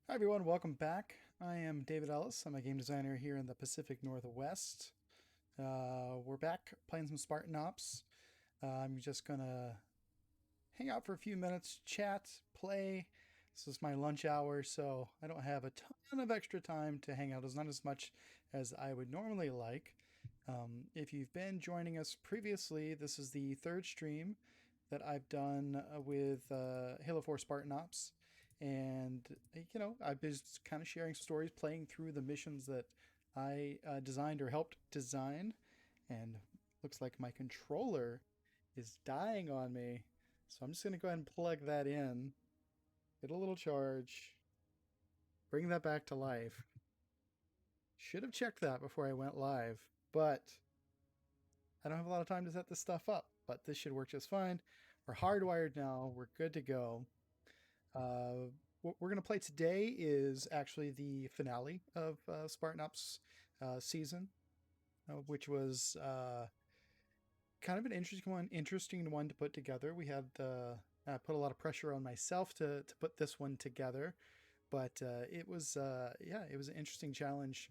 Hi everyone, welcome back. I am David Ellis. I'm a game designer here in the Pacific Northwest. We're back playing some Spartan Ops. I'm just gonna hang out for a few minutes, chat, play. This is my lunch hour, so I don't have a ton of extra time to hang out. It's not as much as I would normally like. If you've been joining us previously, this is the third stream that I've done with Halo 4 Spartan Ops. And, I've been just kind of sharing stories, playing through the missions that I designed or helped design. And looks like my controller is dying on me. So I'm just going to go ahead and plug that in, get a little charge, bring that back to life. Should have checked that before I went live, but I don't have a lot of time to set this stuff up. But this should work just fine. We're hardwired now. We're good to go. Uh, what we're going to play today is actually the finale of Spartan Ops season, which was kind of an interesting one to put together. We had put a lot of pressure on myself to put this one together, but it was it was an interesting challenge.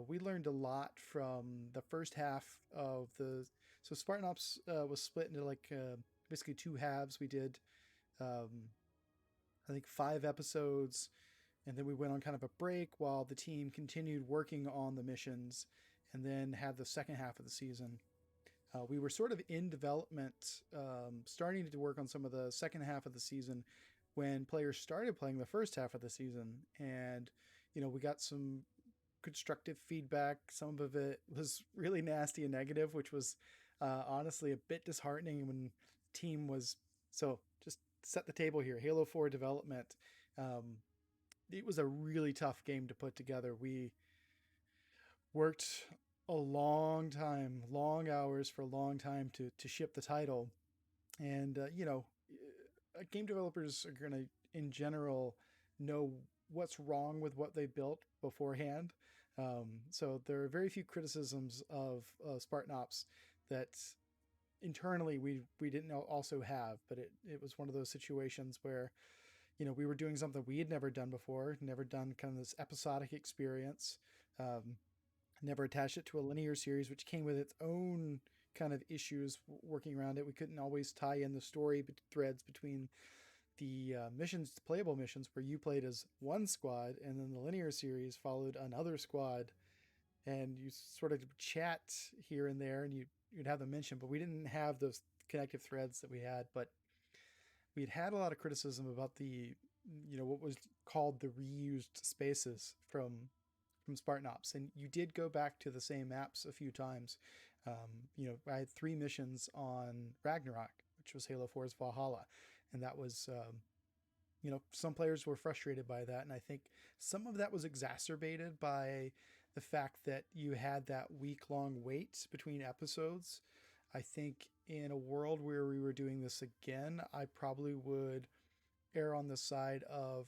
We learned a lot from the first half of the so Spartan Ops was split into basically two halves. We did um, I think 5 episodes, and then we went on kind of a break while the team continued working on the missions, and then had the second half of the season. We were sort of in development, starting to work on some of the second half of the season when players started playing the first half of the season. And, we got some constructive feedback. Some of it was really nasty and negative, which was honestly a bit disheartening when the team was. So just set the table here. Halo 4 development. Um, it was a really tough game to put together. We worked a long time, long hours for a long time to ship the title. And game developers are going to, in general, know what's wrong with what they built beforehand. So there are very few criticisms of Spartan Ops that internally we didn't also have, but it was one of those situations where we were doing something we had never done before, never done kind of this episodic experience. Um, Never attached it to a linear series, which came with its own kind of issues working around it. We couldn't always tie in the story threads between the missions, the playable missions, where you played as one squad, and then the linear series followed another squad, and you sort of chat here and there, and you'd have them mention, but we didn't have those connective threads that we had. But we'd had a lot of criticism about the what was called the reused spaces from Spartan Ops, and you did go back to the same maps a few times. I had 3 missions on Ragnarok, which was Halo 4's Valhalla, and that was some players were frustrated by that, and I think some of that was exacerbated by the fact that you had that week-long wait between episodes. I think in a world where we were doing this again, I probably would err on the side of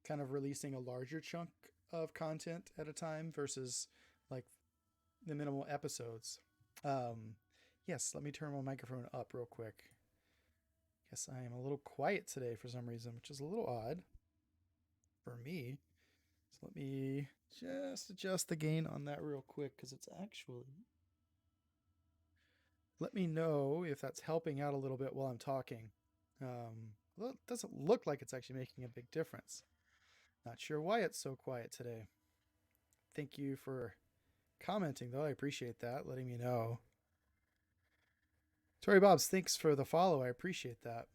kind of releasing a larger chunk of content at a time versus like the minimal episodes. Um, yes, let me turn my microphone up real quick. Guess I am a little quiet today for some reason, which is a little odd for me. So let me just adjust the gain on that real quick because it's actually. Let me know if that's helping out a little bit while I'm talking. Well, it doesn't look like it's actually making a big difference. Not sure why it's so quiet today. Thank you for commenting, though. I appreciate that, letting me know. Tori Bobs, thanks for the follow. I appreciate that.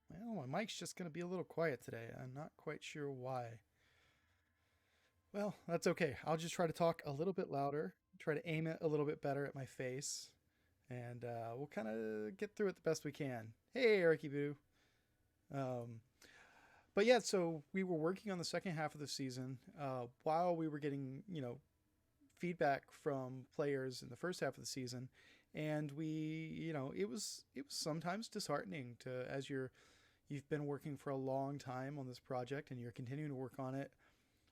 Well, my mic's just going to be a little quiet today. I'm not quite sure why. Well, that's okay. I'll just try to talk a little bit louder, try to aim it a little bit better at my face, and we'll kind of get through it the best we can. Hey, Ericy Boo. Um, but yeah, so we were working on the second half of the season while we were getting, feedback from players in the first half of the season, and it was sometimes disheartening to as you've been working for a long time on this project and you're continuing to work on it,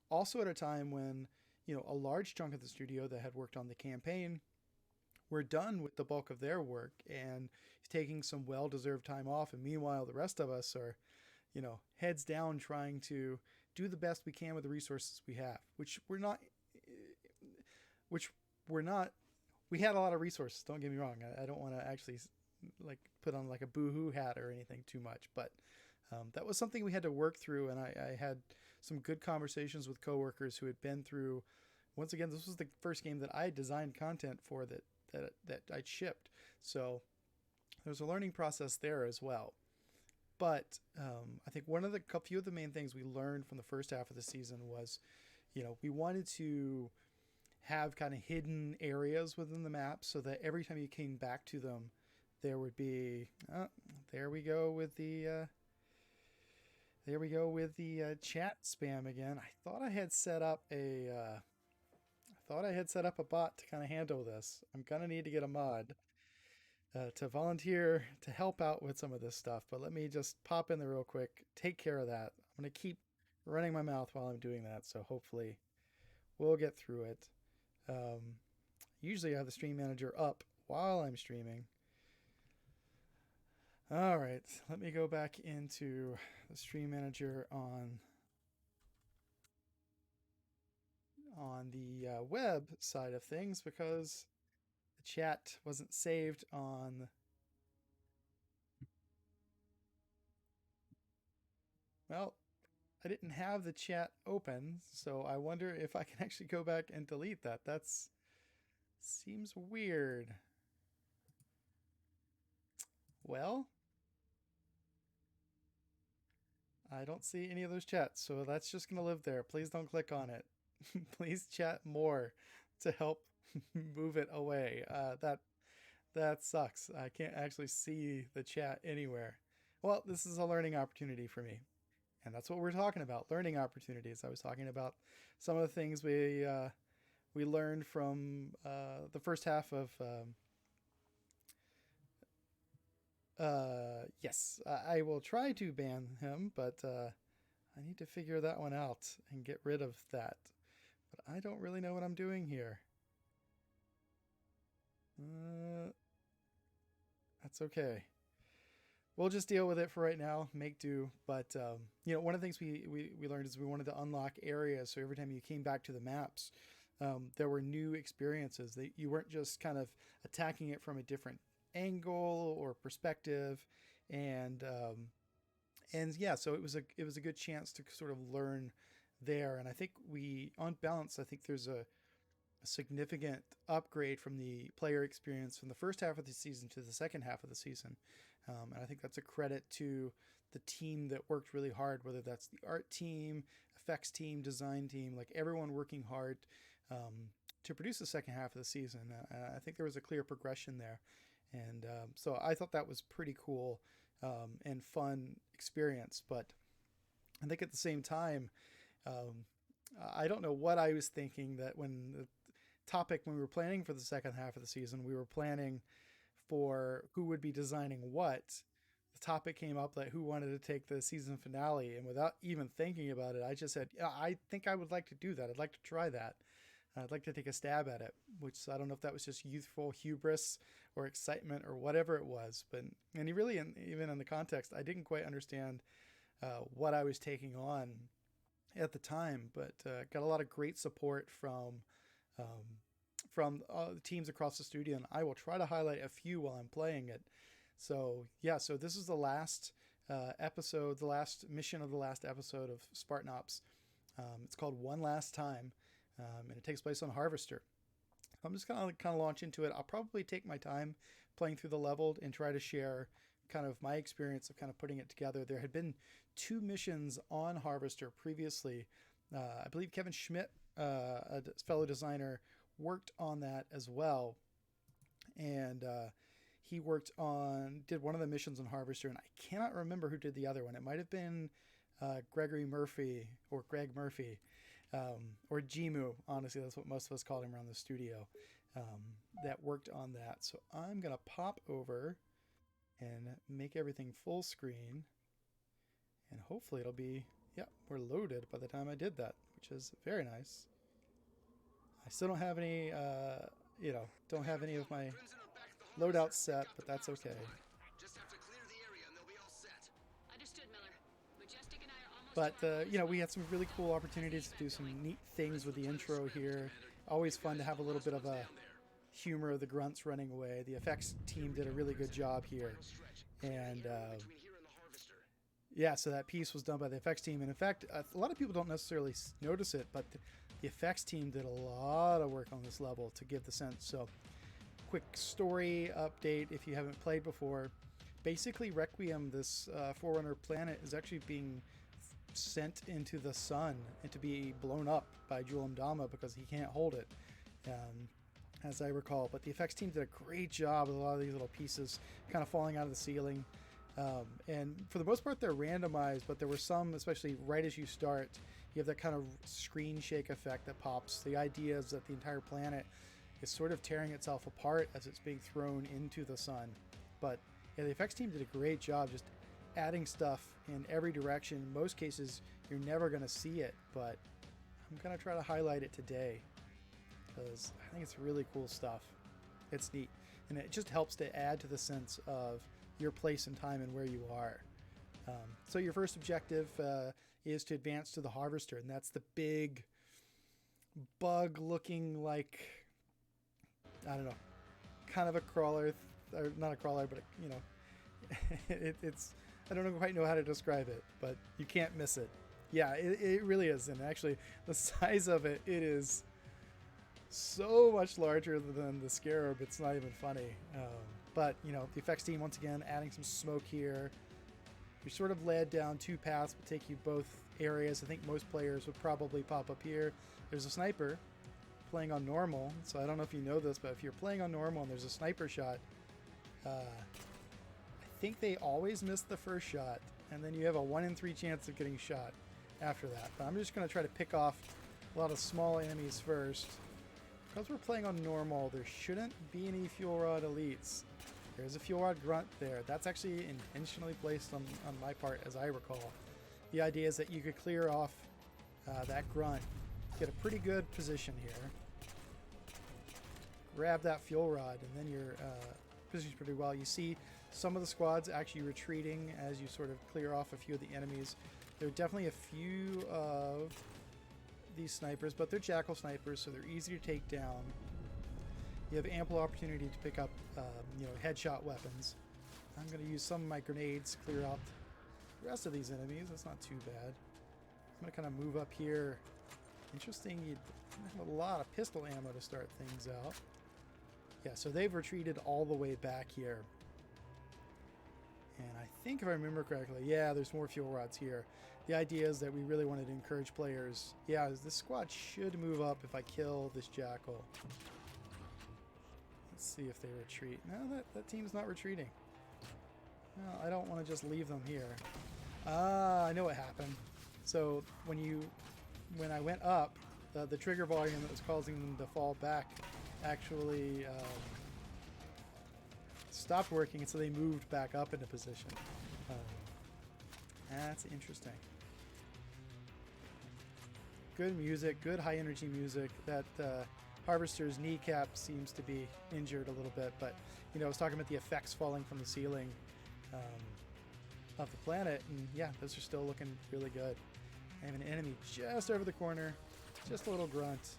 also at a time when a large chunk of the studio that had worked on the campaign were done with the bulk of their work and taking some well-deserved time off, and meanwhile the rest of us are heads down trying to do the best we can with the resources we have, which we're not. We had a lot of resources. Don't get me wrong. I don't want to actually like put on like a boohoo hat or anything too much, but that was something we had to work through, and I had some good conversations with coworkers who had been through. Once again, this was the first game that I designed content for that I shipped, so there's a learning process there as well. But I think one of the few of the main things we learned from the first half of the season was, we wanted to have kind of hidden areas within the map so that every time you came back to them, there would be. Oh, there we go with the. There we go with the chat spam again. I thought I had set up a. I thought I had set up a bot to kind of handle this. I'm gonna need to get a mod to volunteer to help out with some of this stuff. But let me just pop in there real quick, take care of that. I'm going to keep running my mouth while I'm doing that, so hopefully we'll get through it. Usually I have the stream manager up while I'm streaming. All right, let me go back into the stream manager on the web side of things because the chat wasn't saved on. Well, I didn't have the chat open, so I wonder if I can actually go back and delete that. That's seems weird. Well, I don't see any of those chats, so that's just going to live there. Please don't click on it. Please chat more to help move it away. That sucks. I can't actually see the chat anywhere. Well, this is a learning opportunity for me. And that's what we're talking about, learning opportunities. I was talking about some of the things we learned from the first half of. Yes, I will try to ban him, but I need to figure that one out and get rid of that. But I don't really know what I'm doing here. That's okay. We'll just deal with it for right now, make do. But one of the things we learned is we wanted to unlock areas. So every time you came back to the maps, there were new experiences that you weren't just kind of attacking it from a different angle or perspective, and yeah, so it was a good chance to sort of learn there. And I think on balance, I think there's a significant upgrade from the player experience from the first half of the season to the second half of the season. And I think that's a credit to the team that worked really hard, whether that's the art team, effects team, design team, like everyone working hard to produce the second half of the season. I think there was a clear progression there. And so I thought that was pretty cool and fun experience. But I think at the same time, I don't know what I was thinking that when we were planning for the second half of the season, we were planning for who would be designing what. The topic came up that who wanted to take the season finale, and without even thinking about it, I just said, yeah, I think I would like to do that. I'd like to try that. I'd like to take a stab at it, which I don't know if that was just youthful hubris or excitement or whatever it was. But even in the context, I didn't quite understand what I was taking on at the time, but got a lot of great support from the teams across the studio, and I will try to highlight a few while I'm playing it. So yeah, so this is the last episode, the last mission of the last episode of Spartan Ops. It's called One Last Time, and it takes place on Harvester. I'm just gonna kind of launch into it. I'll probably take my time playing through the level and try to share kind of my experience of kind of putting it together. There had been 2 missions on Harvester previously. I believe Kevin Schmidt, a fellow designer, worked on that as well, and he did one of the missions on Harvester, and I cannot remember who did the other one. It might have been Gregory Murphy or Greg Murphy, or Jimu. Honestly, that's what most of us called him around the studio. That worked on that. So I'm gonna pop over and make everything full screen, and hopefully it'll be, yeah, we're loaded by the time I did that, which is very nice. I still don't have any don't have any of my loadouts set, but that's okay. Just have to clear the area and they'll be all set. Understood, Miller. Majestic and I are But, you know, we had some really cool opportunities to do some neat things with the intro here. Always fun to have a little bit of a humor of the grunts running away. The effects team did a really good job here. And, yeah, so that piece was done by the effects team. And in fact, a lot of people don't necessarily notice it, but the effects team did a lot of work on this level to give the sense. So, quick story update if you haven't played before. Basically, Requiem, this Forerunner planet, is actually being sent into the sun and to be blown up by Julam Dama because he can't hold it, as I recall. But the effects team did a great job with a lot of these little pieces kind of falling out of the ceiling. And for the most part, they're randomized, but there were some, especially right as you start, you have that kind of screen shake effect that pops. The idea is that the entire planet is sort of tearing itself apart as it's being thrown into the sun. But yeah, the effects team did a great job just adding stuff in every direction. In most cases, you're never going to see it, but I'm going to try to highlight it today because I think it's really cool stuff. It's neat, and it just helps to add to the sense of your place in time and where you are. So your first objective is to advance to the Harvester, and that's the big bug looking like, I don't know, kind of a crawler, or not a crawler, but you know, it's, I don't quite know how to describe it, but you can't miss it. Yeah, it really is. And actually, the size of it, it is so much larger than the Scarab. It's not even funny. But, you know, the effects team, once again, adding some smoke here. You're sort of led down two paths, but take you both areas. I think most players would probably pop up here. There's a sniper playing on normal. So I don't know if you know this, but if you're playing on normal and there's a sniper shot, I think they always miss the first shot, and then you have a 1 in 3 chance of getting shot after that. But I'm just going to try to pick off a lot of small enemies first. Because we're playing on normal, there shouldn't be any Fuel Rod elites. There's a Fuel Rod grunt there. That's actually intentionally placed on my part, as I recall. The idea is that you could clear off that grunt, get a pretty good position here, grab that Fuel Rod, and then you're positioned pretty well. You see some of the squads actually retreating as you sort of clear off a few of the enemies. There are definitely a few of these snipers, but they're jackal snipers, so they're easy to take down. You have ample opportunity to pick up, you know, headshot weapons. I'm going to use some of my grenades to clear out the rest of these enemies. That's not too bad. I'm going to kind of move up here. Interesting, you have a lot of pistol ammo to start things out. Yeah, so they've retreated all the way back here. And I think if I remember correctly, yeah, there's more fuel rods here. The idea is that we really wanted to encourage players. Yeah, this squad should move up if I kill this jackal. Let's see if they retreat. No, that team's not retreating. No, I don't want to just leave them here. Ah, I know what happened. So when I went up, the trigger volume that was causing them to fall back actually stopped working, and so they moved back up into position. That's interesting. Good music, good high energy music. That Harvester's kneecap seems to be injured a little bit, but you know, I was talking about the effects falling from the ceiling of the planet, and yeah, those are still looking really good. I have an enemy just over the corner, just a little grunt.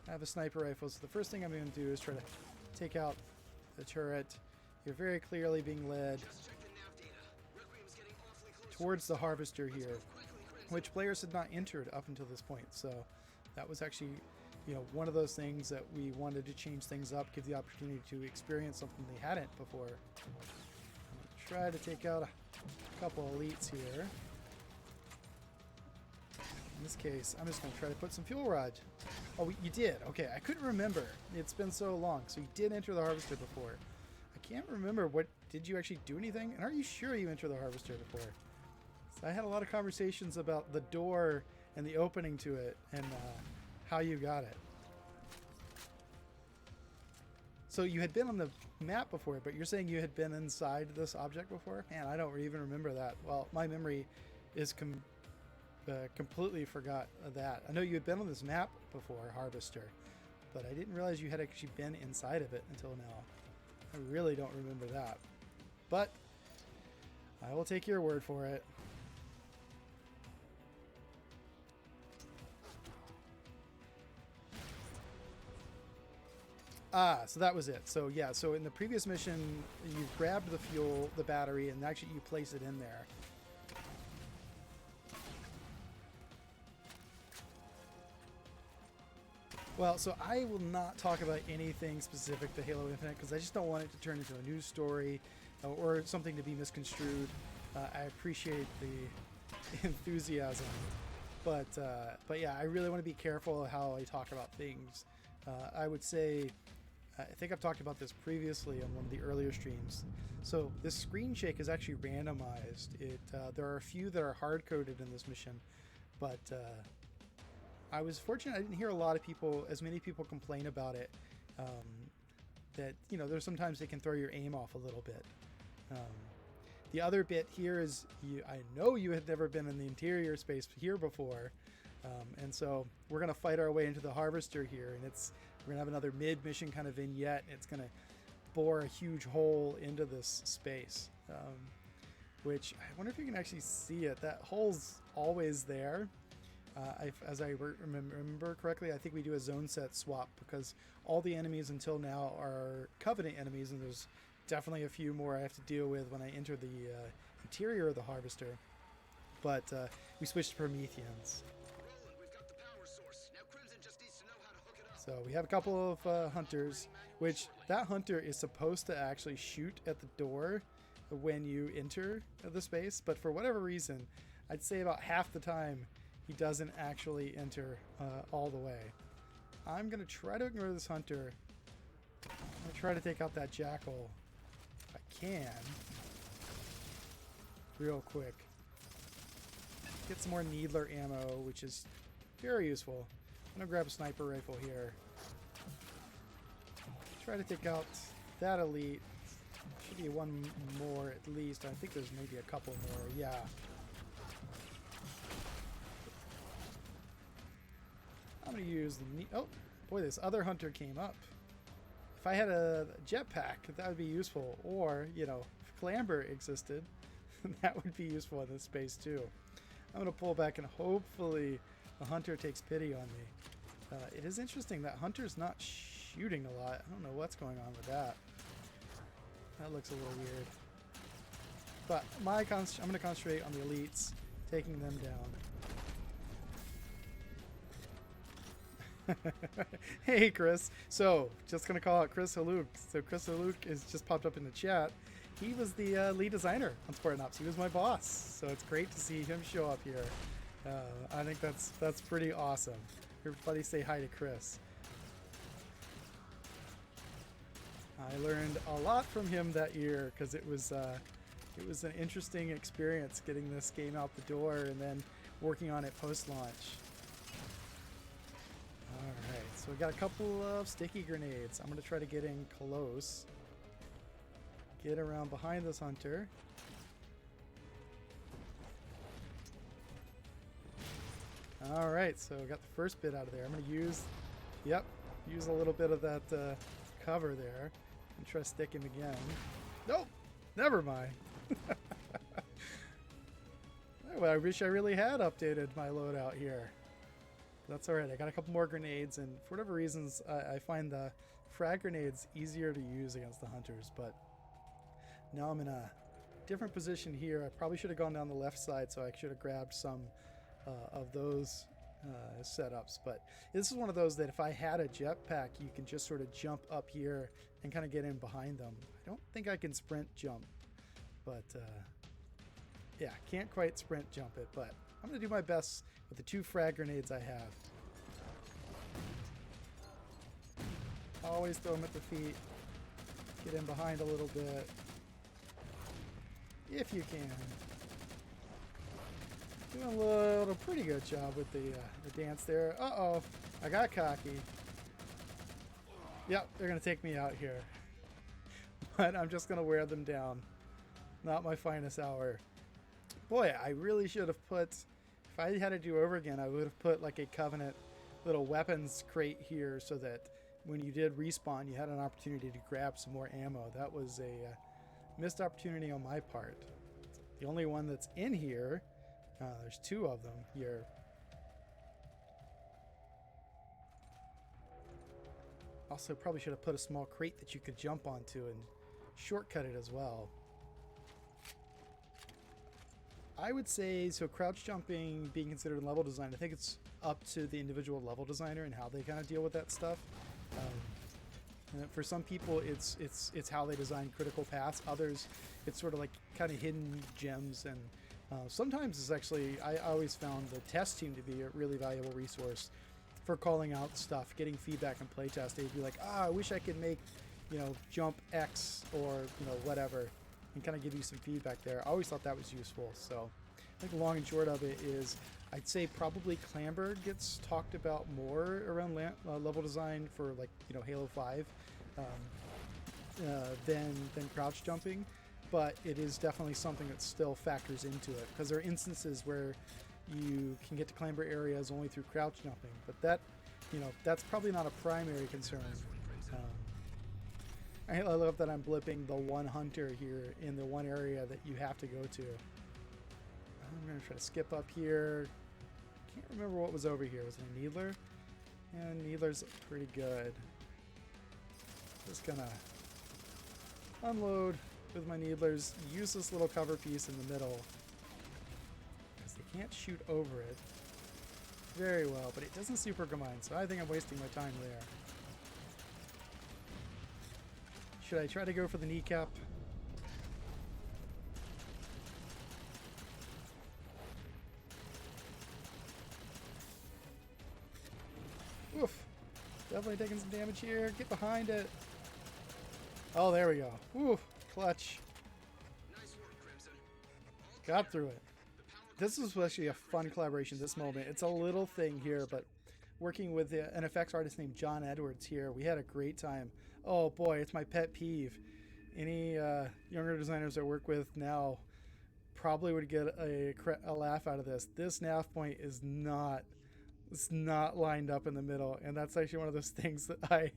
I have a sniper rifle, so the first thing I'm going to do is try to take out the turret. You're very clearly being led towards the Harvester here, which players had not entered up until this point. So that was actually, you know, one of those things that we wanted to change things up, give the opportunity to experience something they hadn't before. I'm going to try to take out a couple elites here. In this case, I'm just going to try to put some fuel rod. Oh, you did. Okay, I couldn't remember. It's been so long. So you did enter the Harvester before. I can't remember. Did you actually do anything? And are you sure you entered the Harvester before? So I had a lot of conversations about the door and the opening to it and how you got it. So you had been on the map before, but you're saying you had been inside this object before? Man, I don't even remember that. Well, my memory is completely forgot that. I know you had been on this map before, Harvester, but I didn't realize you had actually been inside of it until now. I really don't remember that. But I will take your word for it. Ah, so that was it. So yeah, so in the previous mission, you grabbed the fuel, the battery, and actually you place it in there. Well, so I will not talk about anything specific to Halo Infinite because I just don't want it to turn into a news story or something to be misconstrued. I appreciate the enthusiasm, but yeah, I really want to be careful how I talk about things. I would say, I think I've talked about this previously on one of the earlier streams. So this screen shake is actually randomized. There are a few that are hard-coded in this mission, but I was fortunate I didn't hear as many people complain about it. That, you know, there's sometimes they can throw your aim off a little bit. The other bit here is, I know you had never been in the interior space here before, and so we're going to fight our way into the harvester here, and we're going to have another mid-mission kind of vignette, and it's going to bore a huge hole into this space, which I wonder if you can actually see it. That hole's always there. As I remember correctly, I think we do a zone set swap because all the enemies until now are Covenant enemies, and there's definitely a few more I have to deal with when I enter the interior of the harvester. But we switched to Prometheans. So we have a couple of hunters, which that hunter is supposed to actually shoot at the door when you enter the space, but for whatever reason, I'd say about half the time he doesn't actually enter all the way. I'm going to try to ignore this hunter. I'm going to try to take out that jackal if I can. Real quick. Get some more needler ammo, which is very useful. I'm going to grab a sniper rifle here. Try to take out that elite. Should be one more at least. I think there's maybe a couple more. Yeah. I'm going to use the... Oh, boy, this other hunter came up. If I had a jetpack, that would be useful. Or, you know, if Clamber existed, that would be useful in this space, too. I'm going to pull back and hopefully the hunter takes pity on me. It is interesting that hunter's not shooting a lot. I don't know what's going on with that. That looks a little weird. But I'm going to concentrate on the elites, taking them down. Hey, Chris. So, just going to call out Chris Haluk. So, Chris Haluk is just popped up in the chat. He was the lead designer on Spartan Ops. He was my boss. So, it's great to see him show up here. I think that's pretty awesome. Everybody say hi to Chris. I learned a lot from him that year because it was an interesting experience getting this game out the door and then working on it post-launch. Alright, so we got a couple of sticky grenades. I'm going to try to get in close. Get around behind this hunter. Alright, so we got the first bit out of there. I'm going to use a little bit of that cover there and try to stick him again. Nope, never mind. Well, I wish I really had updated my loadout here. That's alright, I got a couple more grenades, and for whatever reasons, I find the frag grenades easier to use against the hunters, but now I'm in a different position here. I probably should have gone down the left side, so I should have grabbed some of those setups, but this is one of those that if I had a jetpack, you can just sort of jump up here and kind of get in behind them. I don't think I can sprint jump, but yeah, can't quite sprint jump it, but I'm going to do my best with the 2 frag grenades I have. Always throw them at the feet. Get in behind a little bit. If you can. Doing a pretty good job with the dance there. Uh-oh, I got cocky. Yep, they're going to take me out here. But I'm just going to wear them down. Not my finest hour. Boy, I really should have put... If I had to do over again, I would have put like a Covenant little weapons crate here so that when you did respawn, you had an opportunity to grab some more ammo. That was a missed opportunity on my part. The only one that's in here... there's 2 of them here. Also, probably should have put a small crate that you could jump onto and shortcut it as well. I would say, so crouch jumping being considered in level design, I think it's up to the individual level designer and how they kind of deal with that stuff. And for some people, it's how they design critical paths. Others, it's sort of like kind of hidden gems. And sometimes it's actually, I always found the test team to be a really valuable resource for calling out stuff, getting feedback and playtest. They'd be like, I wish I could make, jump X or, whatever, and kind of give you some feedback there. I always thought that was useful. So I think the long and short of it is, I'd say probably clamber gets talked about more around level design for like, Halo 5 than crouch jumping. But it is definitely something that still factors into it, because there are instances where you can get to clamber areas only through crouch jumping, but that, that's probably not a primary concern. I love that I'm blipping the one hunter here in the one area that you have to go to. I'm going to try to skip up here. Can't remember what was over here. Was it a needler? Yeah, needler's pretty good. Just gonna unload with my needlers. Use this little cover piece in the middle, because they can't shoot over it very well, but it doesn't super combine, so I think I'm wasting my time there. Should I try to go for the kneecap? Oof. Definitely taking some damage here. Get behind it. Oh, there we go. Ooh, clutch. Got through it. This was actually a fun collaboration, this moment. It's a little thing here, but working with an effects artist named John Edwards here, we had a great time. Oh boy, it's my pet peeve. Any younger designers I work with now probably would get a laugh out of this. This nav point is not lined up in the middle, and that's actually one of those things that I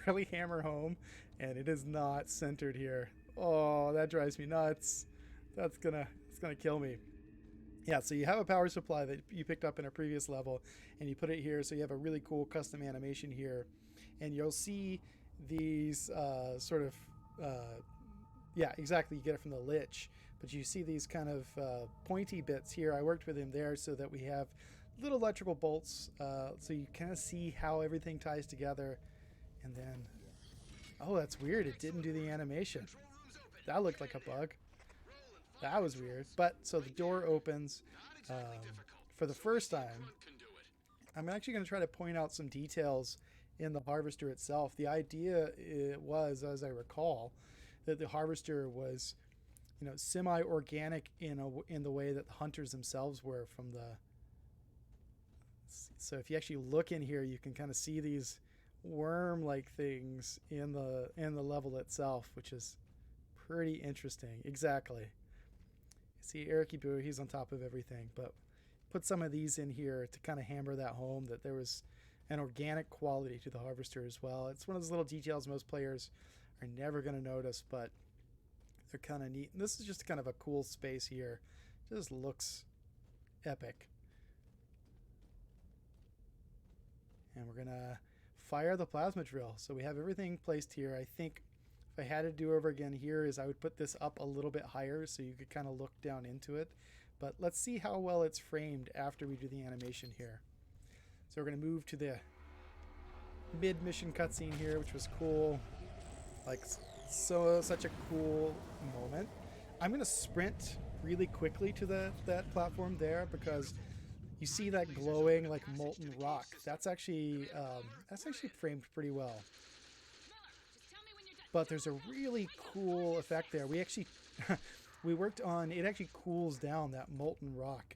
really hammer home, and it is not centered here. Oh, that drives me nuts. It's gonna kill me. Yeah, so you have a power supply that you picked up in a previous level, and you put it here, so you have a really cool custom animation here, and you'll see these yeah, exactly, you get it from the Lich, but you see these kind of pointy bits here. I worked with him there so that we have little electrical bolts, so you kind of see how everything ties together. And then, oh, that's weird, it didn't do the animation. That looked like a bug. That was weird. But so the door opens for the first time. I'm actually going to try to point out some details in the harvester itself. The idea was, as I recall, that the harvester was, semi-organic in the way that the hunters themselves were from the. So if you actually look in here, you can kind of see these worm-like things in the level itself, which is pretty interesting. Exactly. See, Eric Boo, he's on top of everything, but put some of these in here to kind of hammer that home, that there was an organic quality to the harvester as well. It's one of those little details most players are never going to notice, but they're kind of neat. And this is just kind of a cool space here. It just looks epic. And we're going to fire the plasma drill. So we have everything placed here. I think if I had to do over again here is I would put this up a little bit higher so you could kind of look down into it. But let's see how well it's framed after we do the animation here. So we're going to move to the mid-mission cutscene here, which was cool. Like, such a cool moment. I'm going to sprint really quickly to that platform there, because you see that glowing like molten rock. That's actually framed pretty well. But there's a really cool effect there. We actually we worked on it. Actually cools down. That molten rock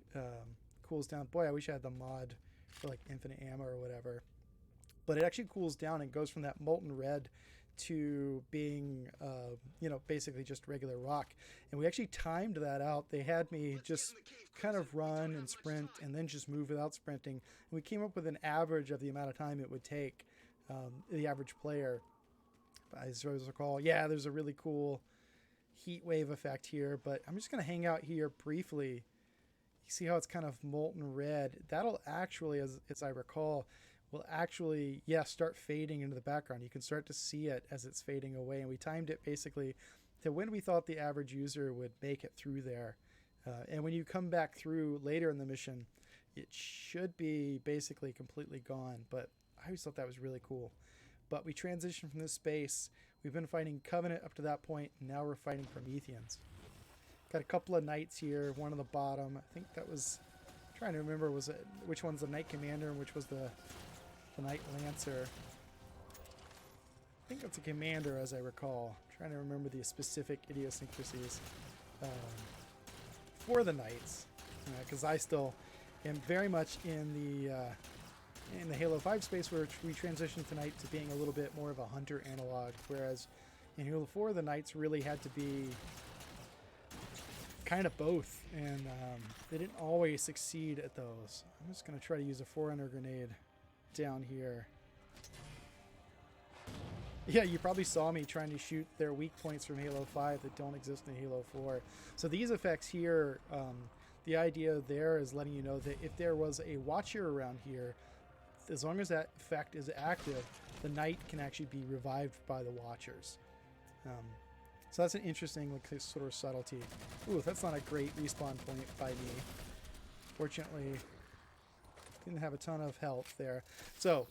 cools down. Boy, I wish I had the mod for like infinite ammo or whatever. But it actually cools down and goes from that molten red to being basically just regular rock. And we actually timed that out. They had me just kind of run and sprint and then just move without sprinting. And we came up with an average of the amount of time it would take the average player. As I recall, yeah, there's a really cool heat wave effect here, but I'm just going to hang out here briefly. You see how it's kind of molten red? That'll actually, as I recall, will actually, yeah, start fading into the background. You can start to see it as it's fading away. And we timed it basically to when we thought the average user would make it through there. And when you come back through later in the mission, it should be basically completely gone. But I always thought that was really cool. But we transitioned from this space. We've been fighting Covenant up to that point, and now we're fighting Prometheans. Got a couple of knights here, one on the bottom. I think that was, I'm trying to remember, was it which one's the Knight Commander and which was the Knight Lancer. I think it's a commander, as I recall. I'm trying to remember the specific idiosyncrasies for the knights, because I still am very much in the Halo 5 space, where we transitioned tonight to being a little bit more of a hunter analog, whereas in Halo 4 the knights really had to be kind of both, and they didn't always succeed at those. I'm just going to try to use a Forerunner grenade down here. Yeah, you probably saw me trying to shoot their weak points from Halo 5 that don't exist in Halo 4. So these effects here, the idea there is letting you know that if there was a Watcher around here, as long as that effect is active, the Knight can actually be revived by the Watchers. So that's an interesting sort of subtlety. Ooh, that's not a great respawn point by me. Fortunately, didn't have a ton of health there. So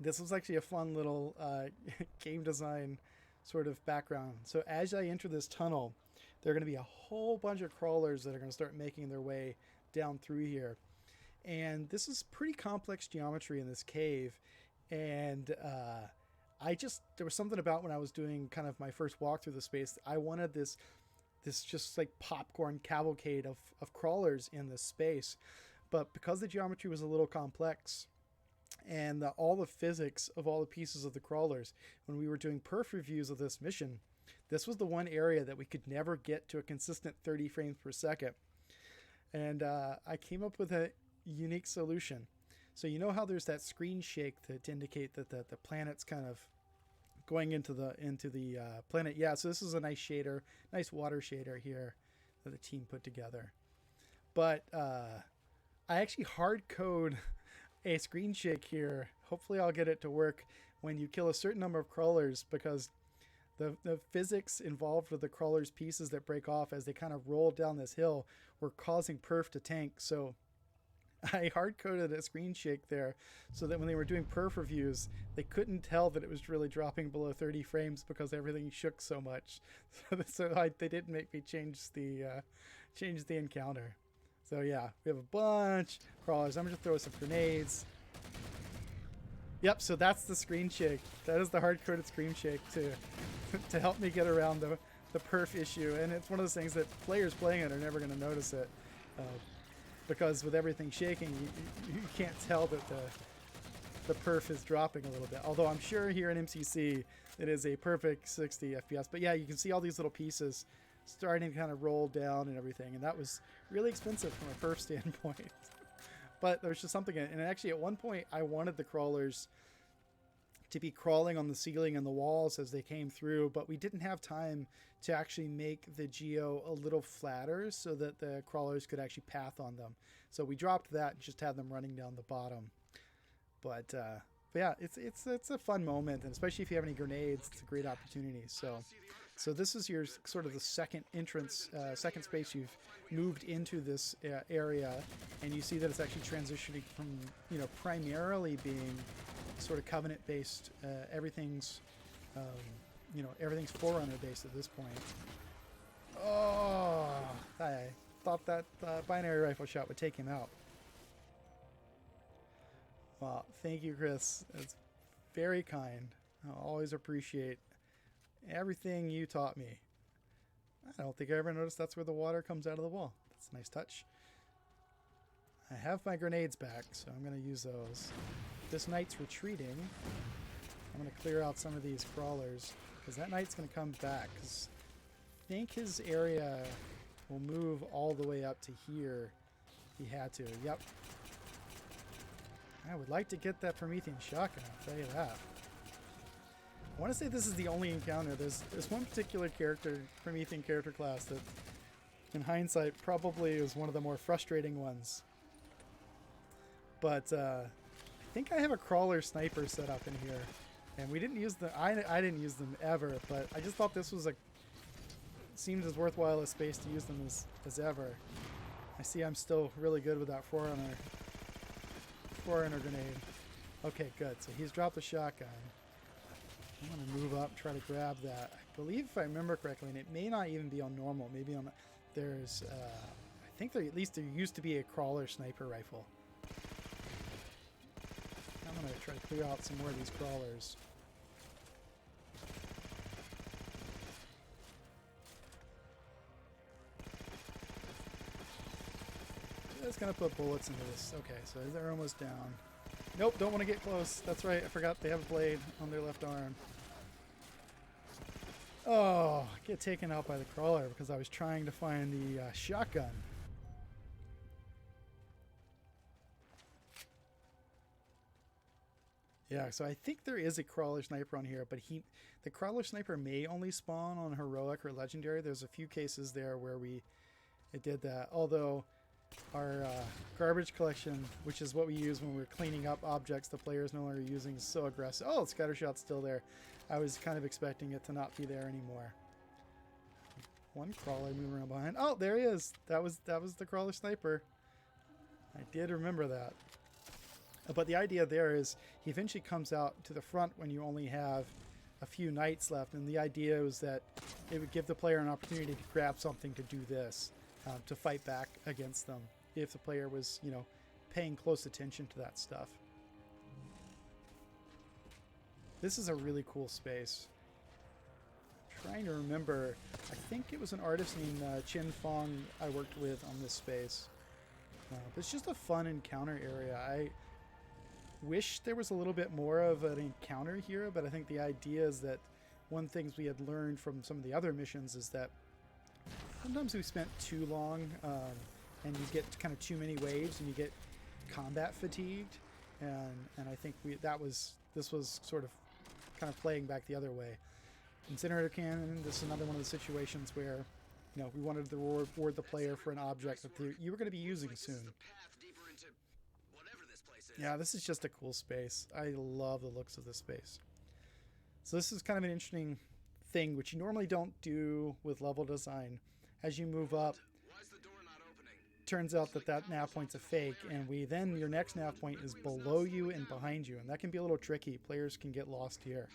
this was actually a fun little game design sort of background. So as I enter this tunnel, there are going to be a whole bunch of crawlers that are going to start making their way down through here. And this is pretty complex geometry in this cave. And there was something about when I was doing kind of my first walk through the space, I wanted this just like popcorn cavalcade of crawlers in this space. But because the geometry was a little complex, and all the physics of all the pieces of the crawlers, when we were doing perf reviews of this mission, this was the one area that we could never get to a consistent 30 frames per second. And I came up with a unique solution. So you know how there's that screen shake to indicate that the planet's kind of going into the planet? Yeah, so this is a nice shader, nice water shader here that the team put together. But I actually hard code a screen shake here. Hopefully I'll get it to work when you kill a certain number of crawlers, because the physics involved with the crawlers' pieces that break off as they kind of roll down this hill were causing perf to tank. So I hard-coded a screen shake there so that when they were doing perf reviews, they couldn't tell that it was really dropping below 30 frames because everything shook so much. They didn't make me change the encounter. So yeah, we have a bunch of crawlers. I'm going to throw some grenades. Yep, so that's the screen shake. That is the hard-coded screen shake to help me get around the perf issue. And it's one of those things that players playing it are never going to notice it. Because with everything shaking, you can't tell that the perf is dropping a little bit. Although I'm sure here in MCC, it is a perfect 60 FPS. But yeah, you can see all these little pieces starting to kind of roll down and everything. And that was really expensive from a perf standpoint. But there's just something in it. And actually, at one point, I wanted the crawlers to be crawling on the ceiling and the walls as they came through, but we didn't have time to actually make the geo a little flatter so that the crawlers could actually path on them. So we dropped that and just had them running down the bottom. But yeah, it's a fun moment, and especially if you have any grenades, it's a great opportunity. So this is your sort of the second entrance, second space you've moved into this area, and you see that it's actually transitioning from, primarily being sort of Covenant based. Everything's Forerunner based at this point. Oh, I thought that binary rifle shot would take him out. Well, thank you, Chris. It's very kind. I always appreciate everything you taught me. I don't think I ever noticed that's where the water comes out of the wall. That's a nice touch. I have my grenades back, so I'm going to use those. This knight's retreating. I'm going to clear out some of these crawlers, because that knight's going to come back. Because I think his area will move all the way up to here if he had to. Yep. I would like to get that Promethean shotgun, I'll tell you that. I want to say this is the only encounter. There's one particular Promethean character class that, in hindsight, probably is one of the more frustrating ones. But think I have a crawler sniper set up in here, and we didn't use the. I didn't use them ever, but I just thought this was a seemed as worthwhile a space to use them as ever. I see I'm still really good with that forerunner grenade. Okay, good. So he's dropped the shotgun. I'm going to move up, try to grab that. I believe, if I remember correctly, and it may not even be on normal, maybe on, there's, I think there, at least there used to be a crawler sniper rifle. I'm going to try to clear out some more of these crawlers. Just going to put bullets into this. Okay, so they're almost down. Nope, don't want to get close. That's right, I forgot they have a blade on their left arm. Oh, get taken out by the crawler because I was trying to find the shotgun. Yeah, so I think there is a crawler sniper on here, but the crawler sniper may only spawn on heroic or legendary. There's a few cases there where it did that, although our garbage collection, which is what we use when we're cleaning up objects the players no longer using, is so aggressive. Oh, scattershot's still there. I was kind of expecting it to not be there anymore. One crawler moving around behind. Oh, there he is. That was the crawler sniper. I did remember that. But the idea there is he eventually comes out to the front when you only have a few knights left, and the idea was that it would give the player an opportunity to grab something to do this. To fight back against them if the player was, you know, paying close attention to that stuff. This is a really cool space. I'm trying to remember, I think it was an artist named Chin Fong I worked with on this space. It's just a fun encounter area. I wish there was a little bit more of an encounter here, but I think the idea is that one thing we had learned from some of the other missions is that sometimes we spent too long and you get kind of too many waves and you get combat fatigued, and I think this was sort of kind of playing back the other way. Incinerator Cannon, this is another one of the situations where, you know, we wanted to reward the player for an object that you were going to be using soon. Yeah, this is just a cool space. I love the looks of this space. So this is kind of an interesting thing which you normally don't do with level design. As you move up, turns out that nav point's a fake, and your next nav point is below you and behind you, and that can be a little tricky. Players can get lost here.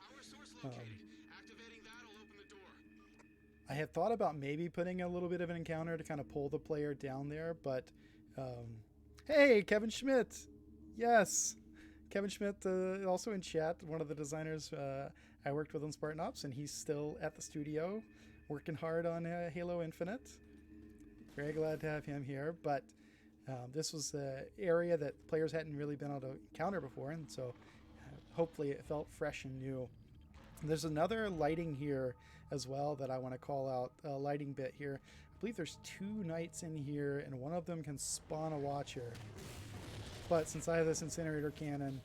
I had thought about maybe putting a little bit of an encounter to kind of pull the player down there, but hey, Kevin Schmidt! Yes! Kevin Schmidt, also in chat, one of the designers I worked with on Spartan Ops, and he's still at the studio working hard on Halo Infinite. Very glad to have him here, but this was the area that players hadn't really been able to encounter before, and so hopefully it felt fresh and new. And there's another lighting here as well that I want to call out, a lighting bit here. I believe there's 2 knights in here, and one of them can spawn a watcher. But since I have this incinerator cannon,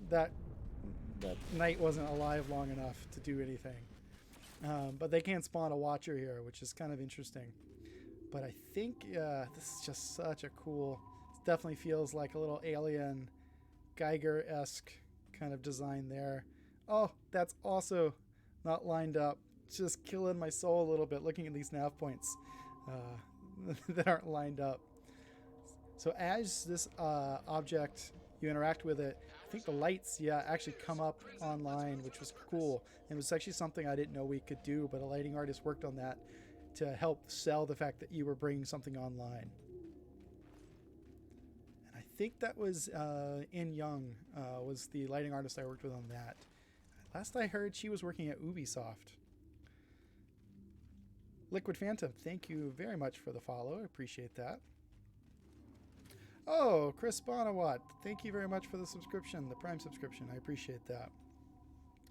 that knight wasn't alive long enough to do anything. But they can spawn a watcher here, which is kind of interesting. But I think this is just such a cool... It definitely feels like a little alien Geiger-esque kind of design there. Oh, that's also not lined up. It's just killing my soul a little bit looking at these nav points that aren't lined up. So as this object, you interact with it, I think the lights, actually come up online, which was cool. And it was actually something I didn't know we could do, but a lighting artist worked on that to help sell the fact that you were bringing something online. And I think that was In Young was the lighting artist I worked with on that. Last I heard, she was working at Ubisoft. Liquid Phantom, thank you very much for the follow. I appreciate that. Oh, Chris Bonawat, thank you very much for the subscription, the Prime subscription. I appreciate that.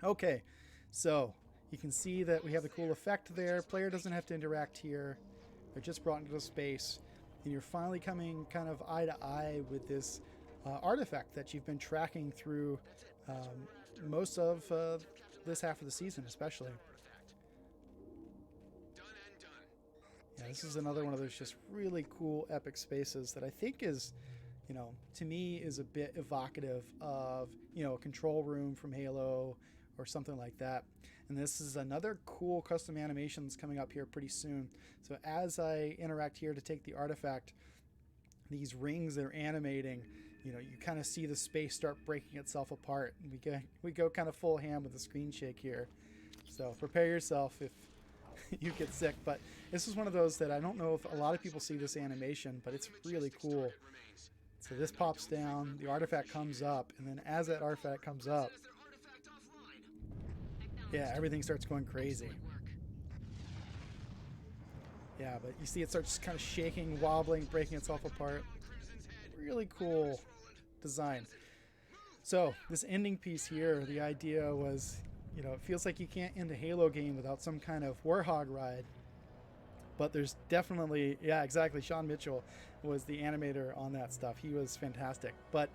Okay, so you can see that we have the cool effect there. Player doesn't have to interact here. They're just brought into space. And you're finally coming kind of eye to eye with this artifact that you've been tracking through most of this half of the season, especially. Yeah, this is another one of those just really cool epic spaces that I think is to me is a bit evocative of, a control room from Halo or something like that. And this is another cool custom animation that's coming up here pretty soon. So as I interact here to take the artifact, these rings that are animating, you kind of see the space start breaking itself apart. And we go kind of full ham with the screen shake here. So prepare yourself if you get sick. But this is one of those that I don't know if a lot of people see this animation, but it's really cool. So this pops down, the artifact comes up, and then as that artifact comes up, yeah, everything starts going crazy. Yeah, but you see it starts kind of shaking, wobbling, breaking itself apart. Really cool design. So this ending piece here, the idea was, it feels like you can't end a Halo game without some kind of Warhog ride. But there's definitely, yeah, exactly. Sean Mitchell was the animator on that stuff. He was fantastic. But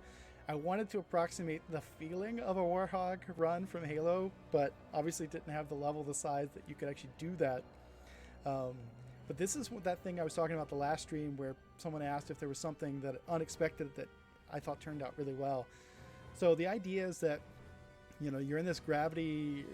I wanted to approximate the feeling of a Warhog run from Halo, but obviously didn't have the level, the size that you could actually do that. But this is that thing I was talking about the last stream where someone asked if there was something that unexpected that I thought turned out really well. So the idea is that, you're in this gravity,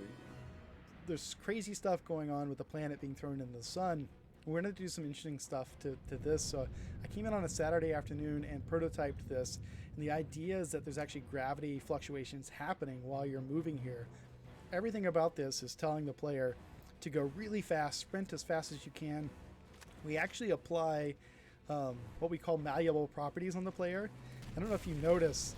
there's crazy stuff going on with the planet being thrown into the sun. We're going to do some interesting stuff to this. So I came in on a Saturday afternoon and prototyped this. And the idea is that there's actually gravity fluctuations happening while you're moving here. Everything about this is telling the player to go really fast, sprint as fast as you can. We actually apply what we call malleable properties on the player. I don't know if you notice,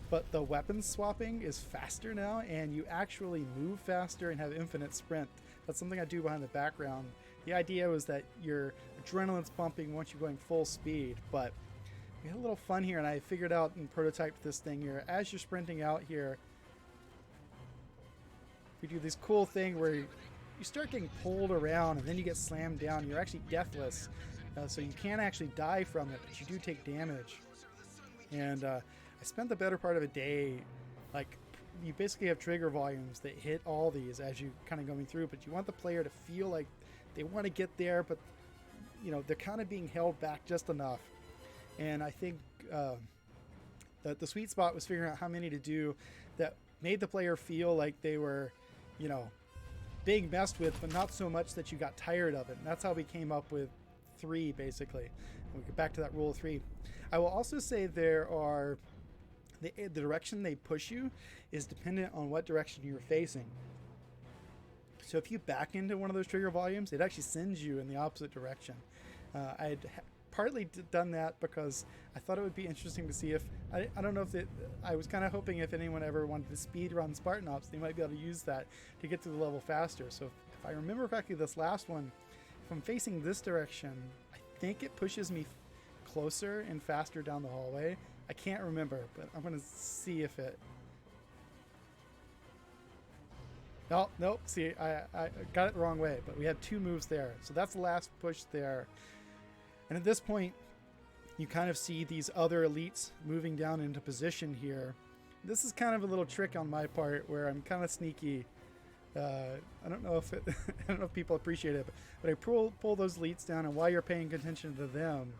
but the weapon swapping is faster now, and you actually move faster and have infinite sprint. That's something I do behind the background. The idea was that your adrenaline's pumping once you're going full speed, but we had a little fun here, and I figured out and prototyped this thing here. As you're sprinting out here, we do this cool thing where you start getting pulled around, and then you get slammed down. You're actually deathless, so you can't actually die from it, but you do take damage. And I spent the better part of a day, you basically have trigger volumes that hit all these as you kind of going through, but you want the player to feel like they want to get there, but they're kind of being held back just enough. And I think that the sweet spot was figuring out how many to do that made the player feel like they were, being messed with, but not so much that you got tired of it. And that's how we came up with 3, basically. We'll get back to that rule of 3. I will also say there are the direction they push you is dependent on what direction you're facing. So if you back into one of those trigger volumes, it actually sends you in the opposite direction. I had partly done that because I thought it would be interesting to see if, I don't know if I was kind of hoping if anyone ever wanted to speed run Spartan Ops, they might be able to use that to get to the level faster. So if I remember correctly, this last one, if I'm facing this direction, I think it pushes me closer and faster down the hallway. I can't remember, but I'm going to see if it... Oh, nope, see, I got it the wrong way, but we had 2 moves there. So that's the last push there. And at this point, you kind of see these other elites moving down into position here. This is kind of a little trick on my part where I'm kind of sneaky. I don't know if I don't know if people appreciate it, but I pull those elites down, and while you're paying attention to them,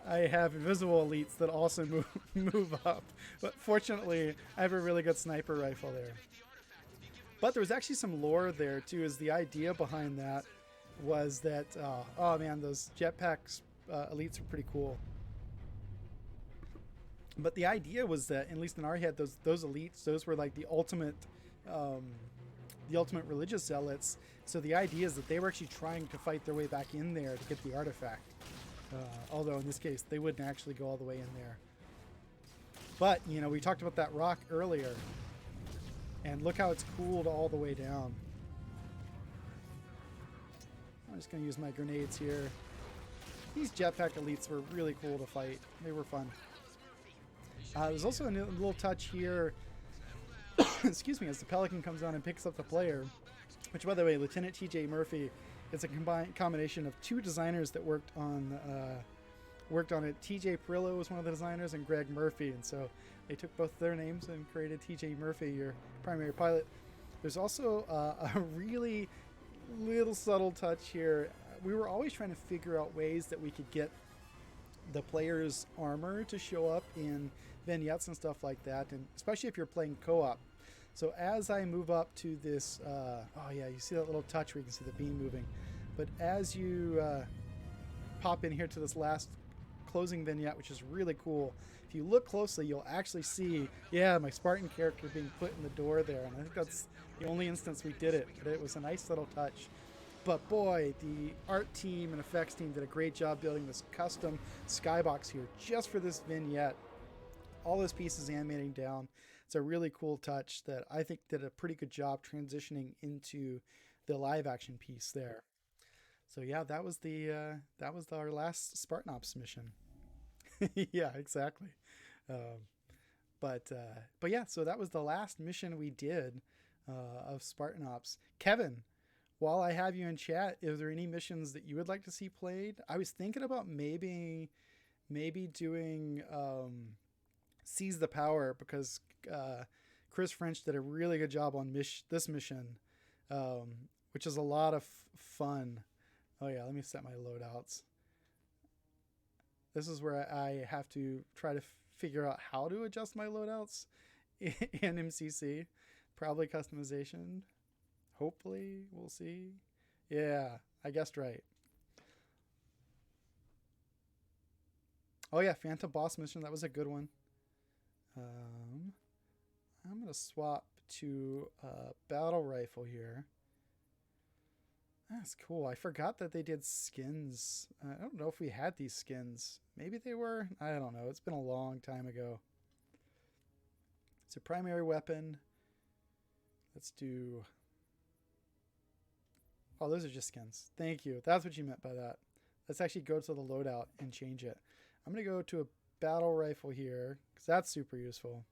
I have invisible elites that also move up. But fortunately, I have a really good sniper rifle there. But there was actually some lore there too. Is the idea behind that was that oh man, those jetpacks elites were pretty cool. But the idea was that, at least in our head, those elites, those were like the ultimate religious zealots. So the idea is that they were actually trying to fight their way back in there to get the artifact. Although in this case, they wouldn't actually go all the way in there. But, we talked about that rock earlier. And look how it's cooled all the way down. I'm just going to use my grenades here. These jetpack elites were really cool to fight. They were fun. There's also a little touch here. Excuse me, as the Pelican comes on and picks up the player. Which, by the way, Lieutenant T.J. Murphy is a combination of 2 designers that worked on it. T.J. Perillo was one of the designers, and Greg Murphy. And so they took both their names and created T.J. Murphy, your primary pilot. There's also a really little subtle touch here. We were always trying to figure out ways that we could get the player's armor to show up in vignettes and stuff like that, and especially if you're playing co-op. So as I move up to this, oh yeah, you see that little touch where you can see the beam moving. But as you pop in here to this last closing vignette, which is really cool, if you look closely, you'll actually see, yeah, my Spartan character being put in the door there. And I think that's the only instance we did it, but it was a nice little touch. But boy, the art team and effects team did a great job building this custom skybox here just for this vignette. All those pieces animating down. It's a really cool touch that I think did a pretty good job transitioning into the live action piece there. So yeah, that was our last Spartan Ops mission. Yeah, exactly. Um, but yeah, so that was the last mission we did of Spartan Ops. Kevin, while I have you in chat, is there any missions that you would like to see played? I was thinking about maybe doing Seize the Power, because Chris French did a really good job on this mission, which is a lot of fun. Oh yeah, let me set my loadouts. This is where I have to try to figure out how to adjust my loadouts in MCC. Probably customization. Hopefully, we'll see. Yeah, I guessed right. Oh yeah, Phantom Boss mission. That was a good one. I'm going to swap to battle rifle here. That's cool. I forgot that they did skins. I don't know if we had these skins. Maybe they were. I don't know. It's been a long time ago. It's a primary weapon. Let's do... Oh, those are just skins. Thank you. That's what you meant by that. Let's actually go to the loadout and change it. I'm going to go to a battle rifle here, because that's super useful.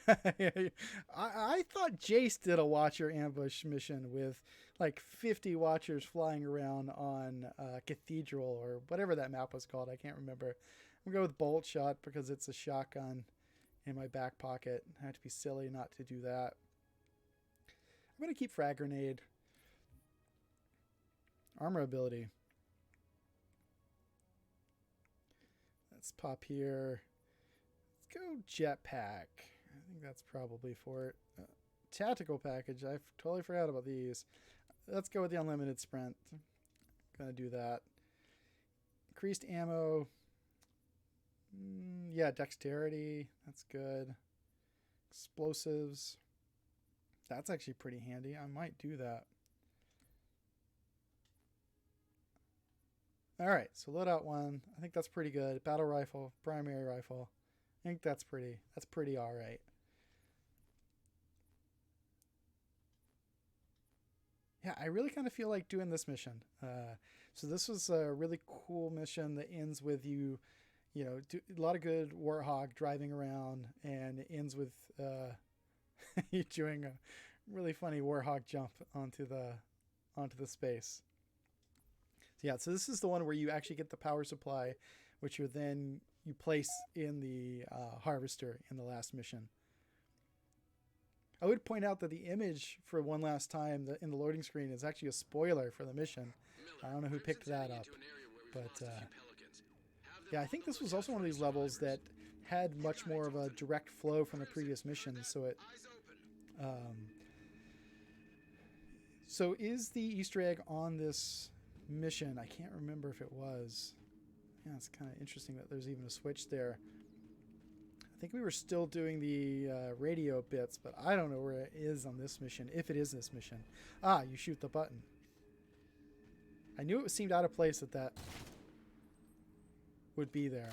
I thought Jace did a watcher ambush mission with like 50 watchers flying around on Cathedral or whatever that map was called. I can't remember. I'm going to go with bolt shot because it's a shotgun in my back pocket. I have to be silly not to do that. I'm going to keep frag grenade. Armor ability. Let's pop here. Let's go jetpack. I think that's probably for it. Tactical package. I totally forgot about these. Let's go with the unlimited sprint. Gonna do that. Increased ammo. Yeah, dexterity. That's good. Explosives. That's actually pretty handy. I might do that. All right, so loadout 1. I think that's pretty good. Battle rifle, primary rifle. I think that's pretty all right. Yeah, I really kind of feel like doing this mission. So this was a really cool mission that ends with you know, do a lot of good Warthog driving around, and it ends with you doing a really funny Warthog jump onto the space. So yeah, so this is the one where you actually get the power supply, which you place in the harvester in the last mission. I would point out that the image for one last time in the loading screen is actually a spoiler for the mission. I don't know who picked that up, but yeah, I think this was also one of these levels that had much more of a direct flow from the previous missions. So it, so is the Easter egg on this mission? I can't remember if it was. Yeah, it's kind of interesting that there's even a switch there. I think we were still doing the radio bits, but I don't know where it is on this mission, if it is this mission. Ah, you shoot the button. I knew it seemed out of place that would be there.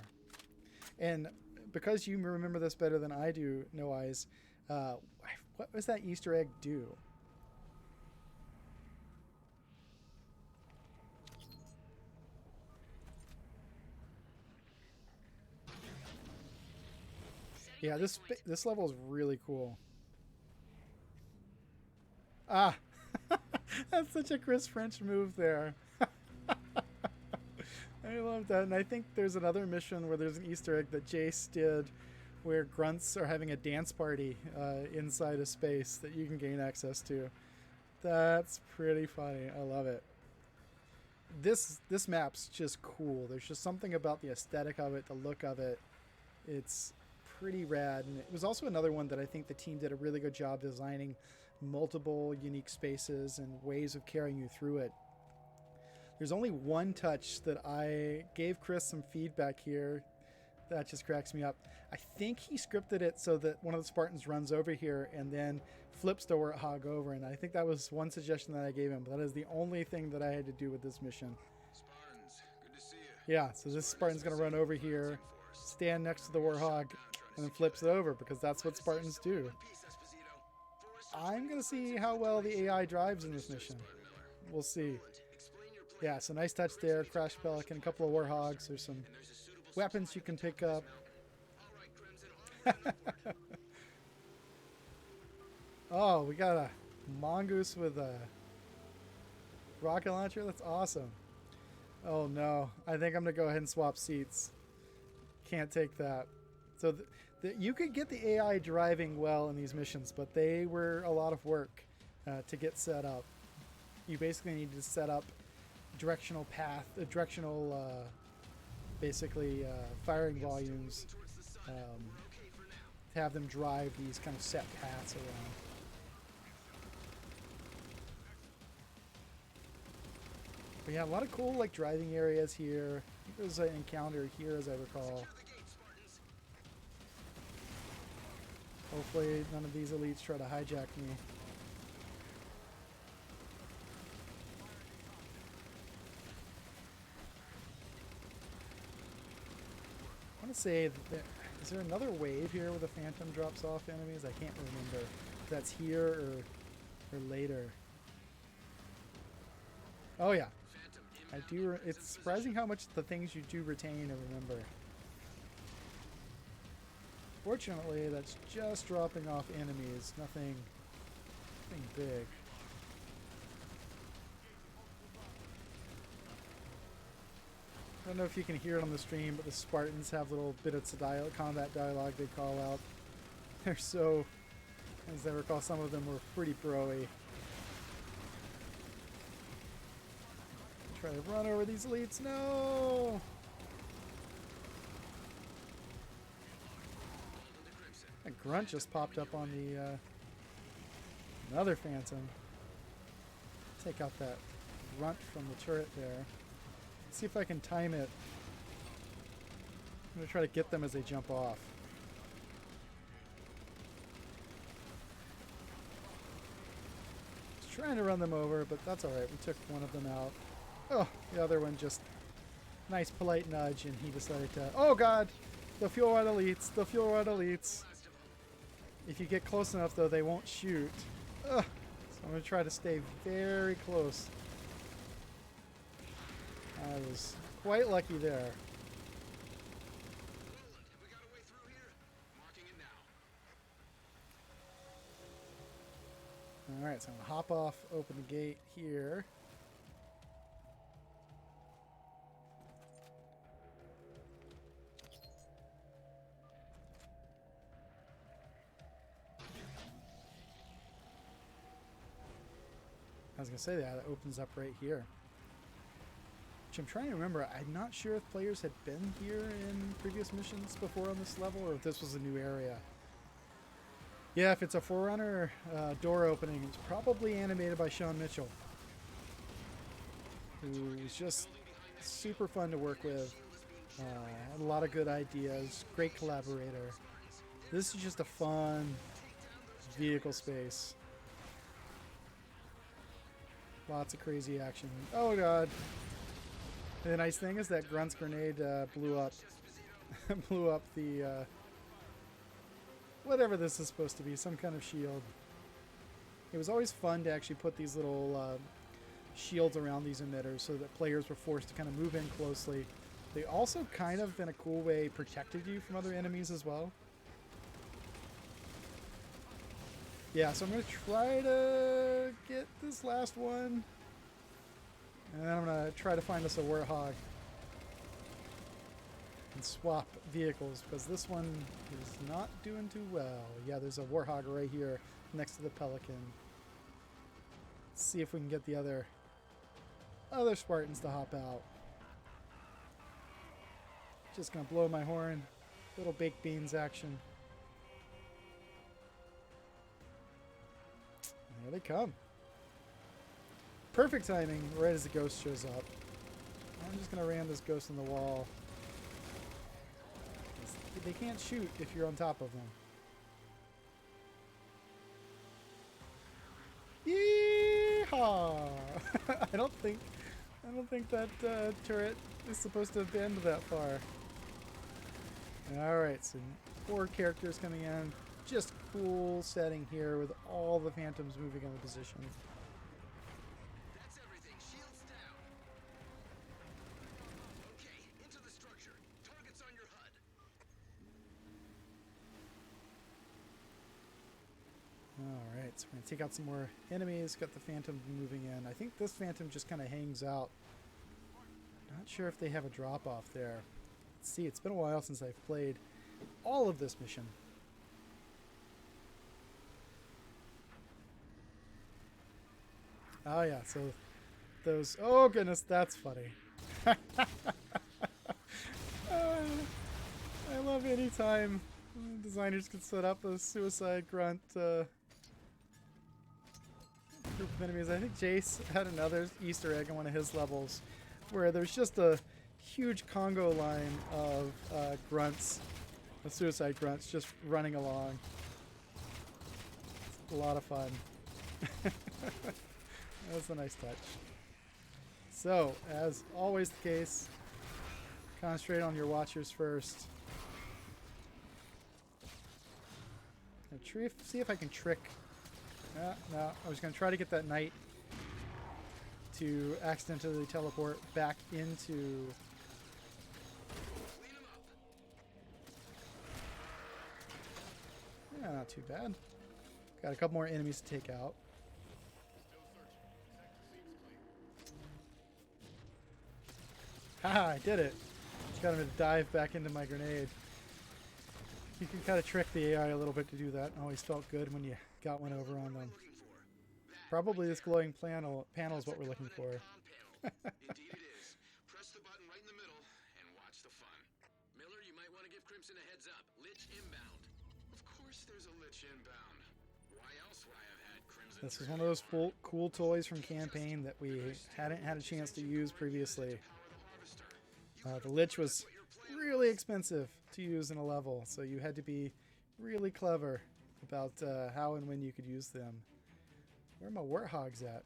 And because you remember this better than I do, No Eyes, what does that Easter egg do? Yeah, this level is really cool. Ah, that's such a Chris French move there. I love that. And I think there's another mission where there's an Easter egg that Jace did where grunts are having a dance party inside a space that you can gain access to. That's pretty funny. I love it. this map's just cool. There's just something about the aesthetic of it, the look of it. It's pretty rad. And it was also another one that I think the team did a really good job designing multiple unique spaces and ways of carrying you through it. There's only one touch that I gave Chris some feedback here. That just cracks me up. I think he scripted it so that one of the Spartans runs over here and then flips the Warthog over. And I think that was one suggestion that I gave him. But that is the only thing that I had to do with this mission. Spartans, good to see you. Yeah, so this Spartan's going to run over here, stand next to the Warthog, and then flips it over because that's what Spartans do. I'm going to see how well the AI drives in this mission. We'll see. Yeah, so nice touch there. Crash Pelican, a couple of Warhogs. There's some weapons you can pick up. Oh, we got a mongoose with a rocket launcher. That's awesome. Oh no, I think I'm gonna go ahead and swap seats. Can't take that. So you could get the AI driving well in these missions, but they were a lot of work to get set up. You basically need to set up directional path, directional basically firing volumes, to have them drive these kind of set paths around. But yeah, a lot of cool like driving areas here. I think there's an encounter here, as I recall. Hopefully none of these elites try to hijack me. I want to say that is there another wave here where the Phantom drops off enemies? I can't remember if that's here or later. Oh yeah, I do. It's surprising how much the things you do retain and remember. Fortunately, that's just dropping off enemies. Nothing big. I don't know if you can hear it on the stream, but the Spartans have little bits of combat dialogue they call out. They're so, as I recall, some of them were pretty pro-y. Try to run over these elites. No! A grunt just popped up on the another Phantom. Take out that grunt from the turret there. See if I can time it. I'm going to try to get them as they jump off. Just trying to run them over, but that's alright. We took one of them out. Oh, the other one just... Nice polite nudge, and he decided to... Oh god! The fuel rod elites! The fuel rod elites! If you get close enough, though, they won't shoot. Ugh. So I'm going to try to stay very close. I was quite lucky there. Alright, so I'm going to hop off, open the gate here. I was going to say that opens up right here. Which I'm trying to remember. I'm not sure if players had been here in previous missions before on this level, or if this was a new area. Yeah, if it's a Forerunner door opening, it's probably animated by Sean Mitchell, who's just super fun to work with. Had a lot of good ideas, great collaborator. This is just a fun vehicle space. Lots of crazy action. Oh god. And the nice thing is that Grunt's grenade blew up the whatever this is supposed to be, some kind of shield. It was always fun to actually put these little shields around these emitters so that players were forced to kind of move in closely. They also kind of, in a cool way, protected you from other enemies as well. Yeah, so I'm going to try to get this last one. And then I'm going to try to find us a Warthog. And swap vehicles, because this one is not doing too well. Yeah, there's a Warthog right here next to the Pelican. Let's see if we can get the other other Spartans to hop out. Just gonna blow my horn. Little baked beans action. Here they come. Perfect timing, right as the ghost shows up. I'm just gonna ram this ghost in the wall. They can't shoot if you're on top of them. Yeehaw! I don't think that turret is supposed to bend that far. All right, so 4 characters coming in. Just cool setting here with all the phantoms moving into position. That's everything. Shields down. Okay, into the structure. Targets on your HUD. All right, so we're gonna take out some more enemies. Got the phantom moving in. I think this phantom just kind of hangs out. Not sure if they have a drop off there. Let's see, it's been a while since I've played all of this mission. Oh yeah, so those, oh goodness, that's funny. I love any time designers can set up a suicide grunt group of enemies. I think Jace had another Easter egg on one of his levels where there's just a huge Congo line of grunts, of suicide grunts, just running along. It's a lot of fun. That's a nice touch. So, as always the case, concentrate on your watchers first. See if I can trick. No, I was going to try to get that knight to accidentally teleport back into. Yeah, not too bad. Got a couple more enemies to take out. Haha, I did it. Just got him to dive back into my grenade. You can kind of trick the AI a little bit to do that. Always felt good when you got one over on them. Probably this glowing panel is what we're looking for. Indeed it is. Press the button right in the middle and watch the fun. Miller, you might want to give Crimson a heads up. Lich inbound. Of course there's a Lich inbound. Why else would I have had Crimson? This is one of those cool toys from campaign that we hadn't had a chance to use previously. The Lich was really expensive to use in a level, so you had to be really clever about how and when you could use them. Where are my warthogs at?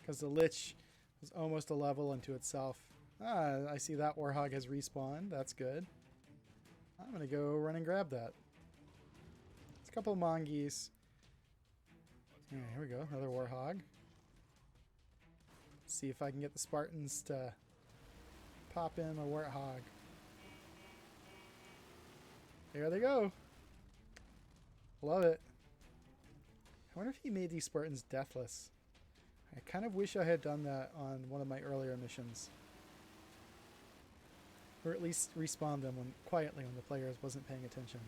Because the Lich was almost a level unto itself. Ah, I see that warthog has respawned. That's good. I'm going to go run and grab that. It's a couple of mongeese. Yeah, here we go. Another warthog. See if I can get the Spartans to pop in a warthog. There they go. Love it. I wonder if he made these Spartans deathless. I kind of wish I had done that on one of my earlier missions. Or at least respawn them quietly when the players wasn't paying attention.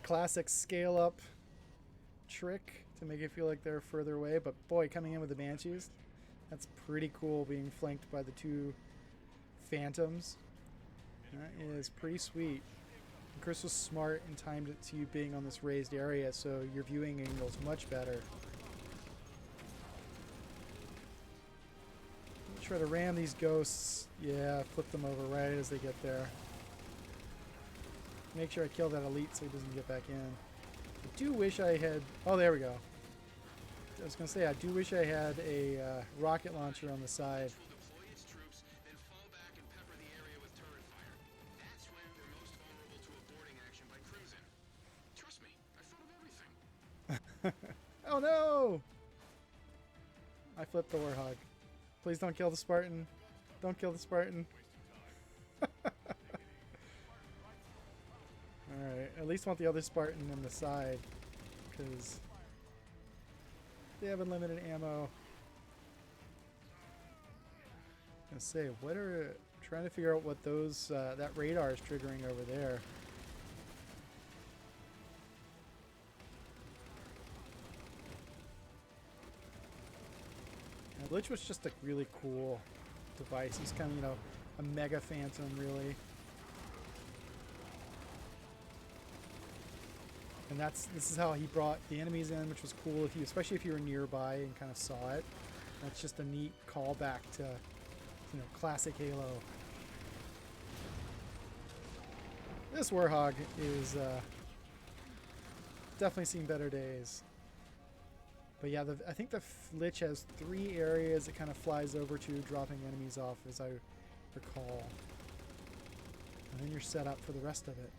Classic scale up trick to make it feel like they're further away, but boy, coming in with the Banshees, that's pretty cool, being flanked by the 2 phantoms. That is pretty sweet. And Chris was smart and timed it to you being on this raised area, so your viewing angle's much better. Try to ram these ghosts. Yeah, flip them over right as they get there. Make sure I kill that elite so he doesn't get back in. I do wish I had... Oh, there we go. I was going to say, I do wish I had a rocket launcher on the side. Oh no! I flipped the warthog. Please don't kill the Spartan. Don't kill the Spartan. Alright, at least want the other Spartan on the side, because they have unlimited ammo. I was gonna say, what are... trying to figure out what those, that radar is triggering over there. Lich was just a really cool device. He's kind of, you know, a mega phantom, really. And this is how he brought the enemies in, which was cool, if you, especially if you were nearby and kind of saw it. That's just a neat callback to, you know, classic Halo. This Warhog is definitely seen better days. But yeah, I think the Lich has 3 areas it kind of flies over to, dropping enemies off, as I recall. And then you're set up for the rest of it.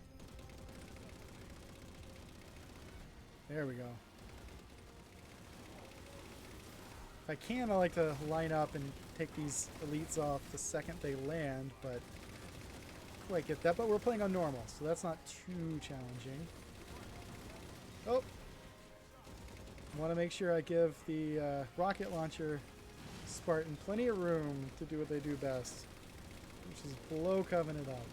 There we go. If I can, I like to line up and take these elites off the second they land, but quite get that. But we're playing on normal, so that's not too challenging. Oh! I want to make sure I give the rocket launcher Spartan plenty of room to do what they do best, which is blow Covenant up.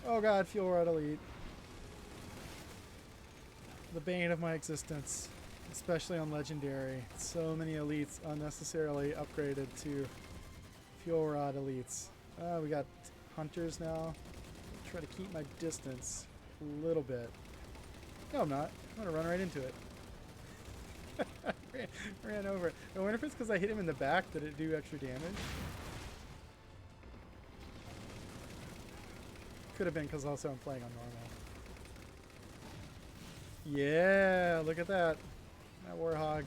Oh god, Fuel Rod Elite. The bane of my existence, especially on Legendary. So many elites unnecessarily upgraded to Fuel Rod Elites. We got Hunters now. Try to keep my distance a little bit. No, I'm not. I'm going to run right into it. ran over it. I wonder if it's because I hit him in the back that it do extra damage. Could have been because also I'm playing on normal. Yeah, look at that. That Warhog.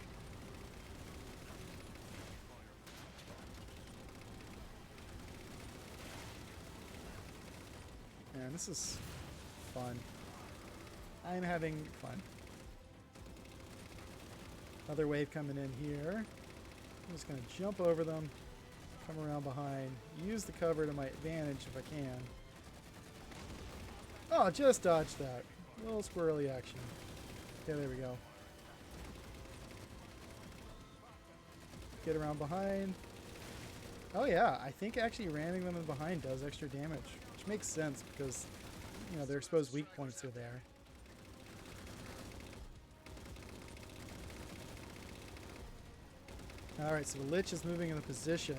Man, this is fun. I'm having fun. Another wave coming in here. I'm just going to jump over them, come around behind, use the cover to my advantage if I can. Oh, just dodged that. A little squirrely action. Okay, there we go. Get around behind. Oh yeah, I think actually ramming them in behind does extra damage, which makes sense because, you know, their exposed weak points are there. Alright, so the Lich is moving into position.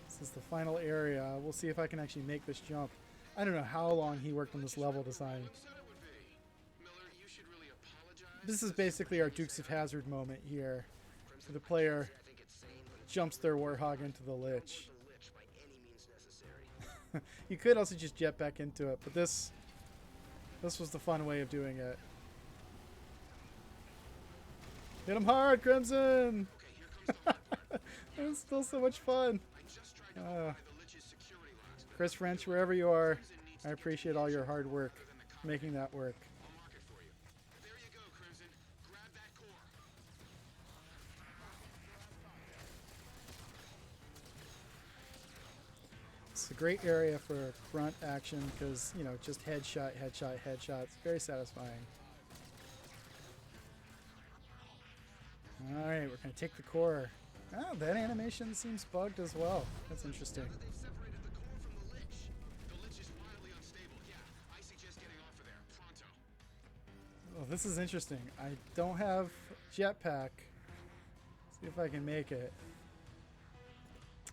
This is the final area. We'll see if I can actually make this jump. I don't know how long he worked on this level design. This is basically our Dukes of Hazzard moment here. The player jumps their Warhog into the Lich. You could also just jet back into it, but this was the fun way of doing it. Hit him hard, Crimson! It was still so much fun. Chris French, wherever you are, I appreciate all your hard work making that work. There you go, Crimson. Grab that core. It's a great area for front action because, you know, just headshot, headshot, headshot. It's very satisfying. Alright, we're going to take the core. Oh, that animation seems bugged as well. That's interesting. They've separated the core from the Lich. The Lich is wildly unstable. Yeah, I suggest getting off of there. Pronto. Well, this is interesting. I don't have jetpack. See if I can make it.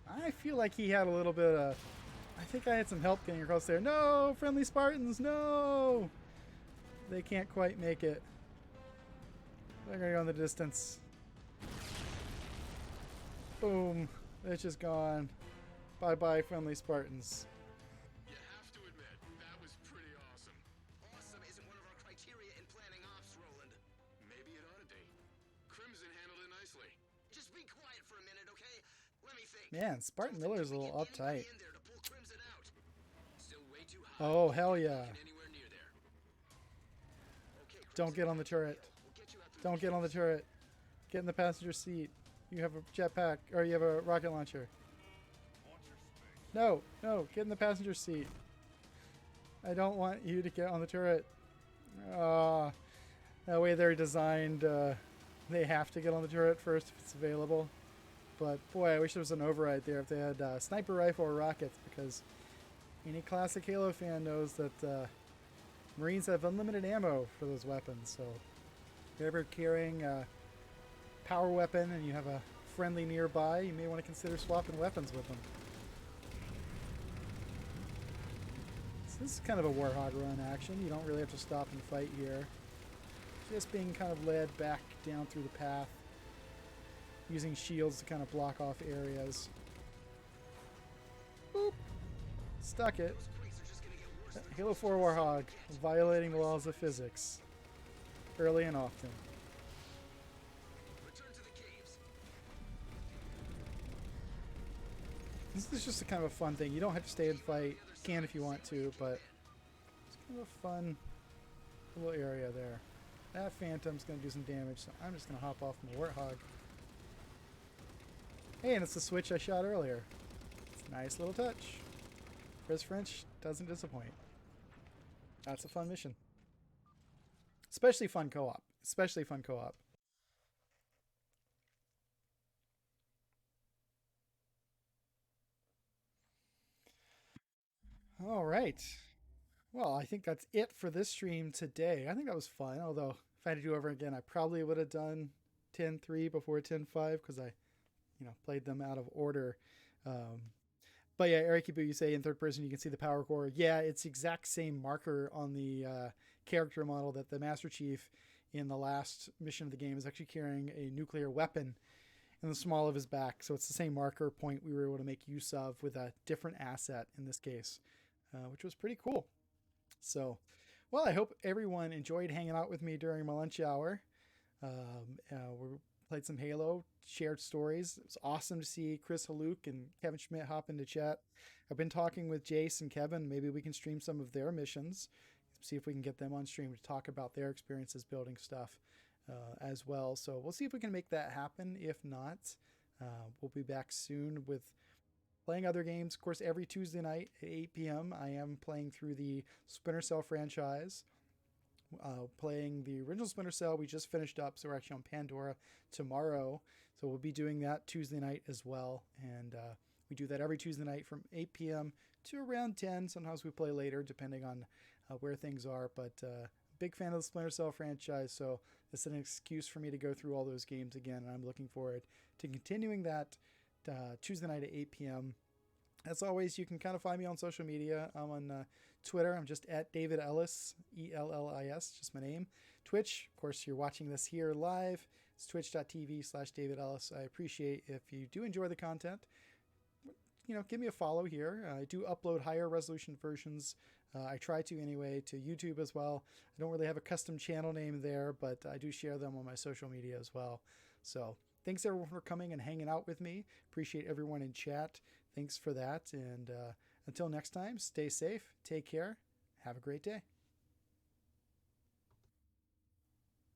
I feel like he had a little bit of... I think I had some help getting across there. No! Friendly Spartans! No! They can't quite make it. They're going to go in the distance. Boom. It's just gone. Bye-bye, friendly Spartans. You have to admit, that was pretty awesome. Awesome isn't one of our criteria in planning ops, Roland. Maybe it ought to be. Crimson handled it nicely. Just be quiet for a minute, okay? Let me think. Man, Spartan Miller's a little uptight. In there to pull Crimson out. Still way too high. Oh, hell yeah. Get anywhere near there. Okay, Don't get on the turret. we'll get you out Don't get on the turret. Get in the passenger seat. You have a jetpack, or you have a rocket launcher. No, no, get in the passenger seat. I don't want you to get on the turret. That way they're designed, they have to get on the turret first if it's available. But boy, I wish there was an override there if they had sniper rifle or rockets, because any classic Halo fan knows that Marines have unlimited ammo for those weapons, so if you're ever carrying a power weapon and you have a friendly nearby, you may want to consider swapping weapons with them. So this is kind of a Warhog run action. You don't really have to stop and fight here. Just being kind of led back down through the path, using shields to kind of block off areas. Boop! Stuck it. Halo 4 Warhog, violating the laws of physics. Early and often. This is just a kind of a fun thing. You don't have to stay and fight. You can if you want to, but it's kind of a fun little area there. That Phantom's going to do some damage, so I'm just going to hop off my Warthog. Hey, and it's the switch I shot earlier. It's a nice little touch. Chris French doesn't disappoint. That's a fun mission. Especially fun co-op. Especially fun co-op. All right. Well, I think that's it for this stream today. I think that was fun, although if I had to do it over again, I probably would have done 10-3 before 10-5 because I, played them out of order. But yeah, Eric, you say in third person you can see the power core. Yeah, it's the exact same marker on the character model that the Master Chief in the last mission of the game is actually carrying a nuclear weapon in the small of his back. So it's the same marker point we were able to make use of with a different asset in this case, which was pretty cool. So, well, I hope everyone enjoyed hanging out with me during my lunch hour. We played some Halo, shared stories. It was awesome to see Chris Haluk and Kevin Schmidt hop into chat. I've been talking with Jace and Kevin. Maybe we can stream some of their missions, see if we can get them on stream to talk about their experiences building stuff as well. So we'll see if we can make that happen. If not, we'll be back soon with playing other games. Of course, every Tuesday night at 8 p.m. I am playing through the Splinter Cell franchise. Playing the original Splinter Cell. We just finished up, so we're actually on Pandora tomorrow. So we'll be doing that Tuesday night as well. And we do that every Tuesday night from 8 p.m. to around 10. Sometimes we play later, depending on where things are. But big fan of the Splinter Cell franchise, so it's an excuse for me to go through all those games again. And I'm looking forward to continuing that Tuesday night at 8 p.m. As always, you can kind of find me on social media. I'm on Twitter. I'm just at David Ellis, E-L-L-I-S, just my name. Twitch, of course, you're watching this here live. It's twitch.tv/David Ellis. I appreciate if you do enjoy the content. Give me a follow here. I do upload higher resolution versions. I try to anyway, to YouTube as well. I don't really have a custom channel name there, but I do share them on my social media as well. So thanks everyone for coming and hanging out with me. Appreciate everyone in chat. Thanks for that. And until next time, stay safe, take care, have a great day.